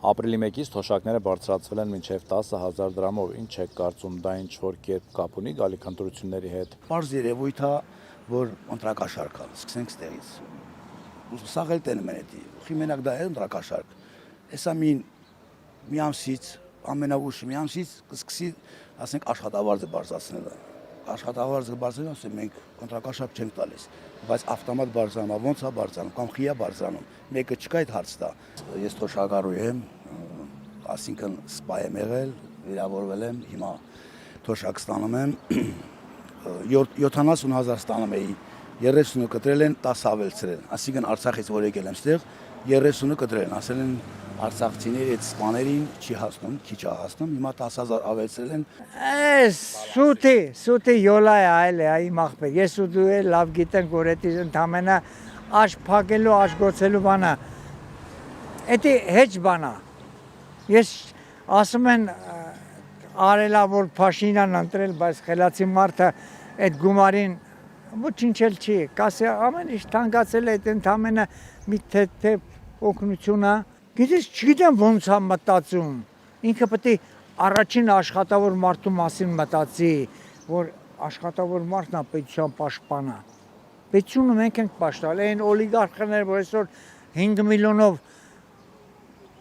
Ապրիլի 1-ից թոշակները բարձրացվել են մինչև 10,000 դրամով, ինչ եք կարծում, դա ինչ-որ կերպ կապ ունի գալիք ընտրությունների հետ։ Պարզ երևույթ է, որ ընտրակաշարք է, սկսենք ստեղից։ Սաղ էլ տենում են էդի, ուղի մենակ դա է ընտրակաշարք։ Հեսա մի ամսից, ամենաուշ մի ամսից կսկսի, ասենք, աշխատավարձը բարձրացնելը։ Աշխատավարձը բարձրանում, ասենք, մենք ընտրակաշարք չենք տալիս, բայց ավտոմատ բարձրանում, ոնց է բարձրանում, կամ խի է բարձրանում, մեկը չկա այդ հարցը դա։ Ես թոշակառու եմ, այսինքն սպա եմ եղել, վիրավորվել եմ, հիմա թոշակ ստանում եմ, 70,000 ստանում էի, 30-ը կտրել են, 10 ավելցրել, այսինքն Արցախից որ եկել եմ ստեղ, 30-ը կտրել են, ասել են արցախցիների այդ սպաներին չի հասնում, քիչ է հասնում, հիմա 10,000 ավելցրել են։ Այս սուտի յոլա է այլ է, այ մախպեր, ես ու դու է լավ գիտենք, որ էդի ընդամենը աշ փակելու, աշ գոցելու բանա, էդի հեչ բանա, ես ասում են արելա, որ Փաշինյանն ընտրել, բայց խելացի մարդը այդ գումարին ոչինչ էլ չի, կասի ամեն ինչ թանկացել է այդ ընդամենը մի թեթև օգնությունը, գիտես չգիտեմ ոնց է մտածում, ինքը պետք է առաջին աշխատավոր մարդու մասին մտածի, որ աշխատավոր մարդն է պետության պաշտպանը, պետությունը մենք ենք պաշտպանել, այն օլիգարխներ, որ այսօր 5 միլիոնով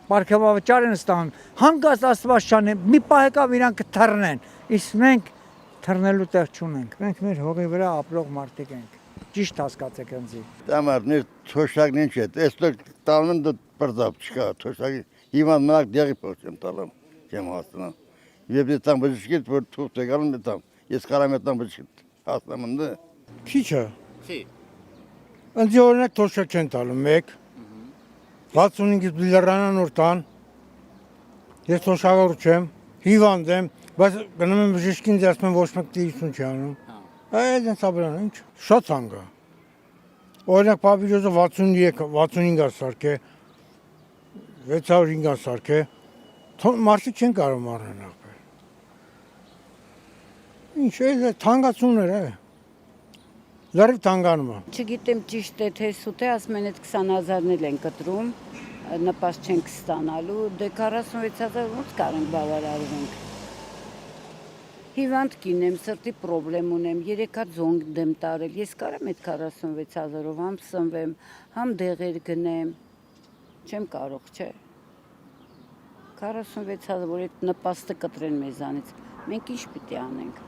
պարգևավճար են ստանում, հանգած Աստված չանի, մի պահ եկավ իրանք թռնեն, իսկ մենք թռնելու տեղ չունենք, մենք մեր հողի վրա ապրող մարդիկ ենք, ճիշտ հասկացեք ինձ։ Տամարներ թոշակն ինչ է, այսօր տալն դա բրդապ չկա, թոշակի հիմա մնաք դեղի փոքր եմ տալում, չեմ հասնում։ Եվ ես տամ բժշկից, որ թուղթ է գալում տամ, ես կարամ եմ բժշկից հասնեմ ընդ։ Քիչ է։ Չի։ Ընդ օրինակ թոշակ չեն տալու 1 65-ից լրանան որ տան, ես թոշակառու չեմ, հիվանդ եմ, բայց գնում եմ բժշկին ասում եմ ոչ մեկ դիություն չի անում։ Այդ սաբրան ինչ, շատ ցանկ է։ Օրինակ պապիրոզը 65 սարք է, 605 սարք է, մարդիկ չեն կարող մարնել ախպեր։ Ինչ է, թանկացումներ է։ Լարիվ թանկանում է։ Չգիտեմ ճիշտ է թե սուտ է, ասում են այդ 20,000-ն էլ են կտրում, նպաստ չենք ստանալու, դե 46,000 ոնց կարենք բավարարվենք։ Հիվանդ կին եմ, սրտի պրոբլեմ ունեմ, 3 հատ զոնգ եմ տարել, ես կարամ այդ 46,000-ով համ սնվեմ, համ դեղեր գնեմ, չեմ կարող, չէ։ 46,000, որ այդ նպաստը կտրեն մեզանից, մենք ինչ պիտի անենք։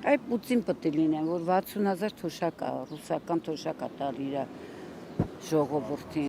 Այ Պուտին պետք է լինեն, որ 60,000 թոշակ է, ռուսական թոշակ է տալ իր ժողովրդին։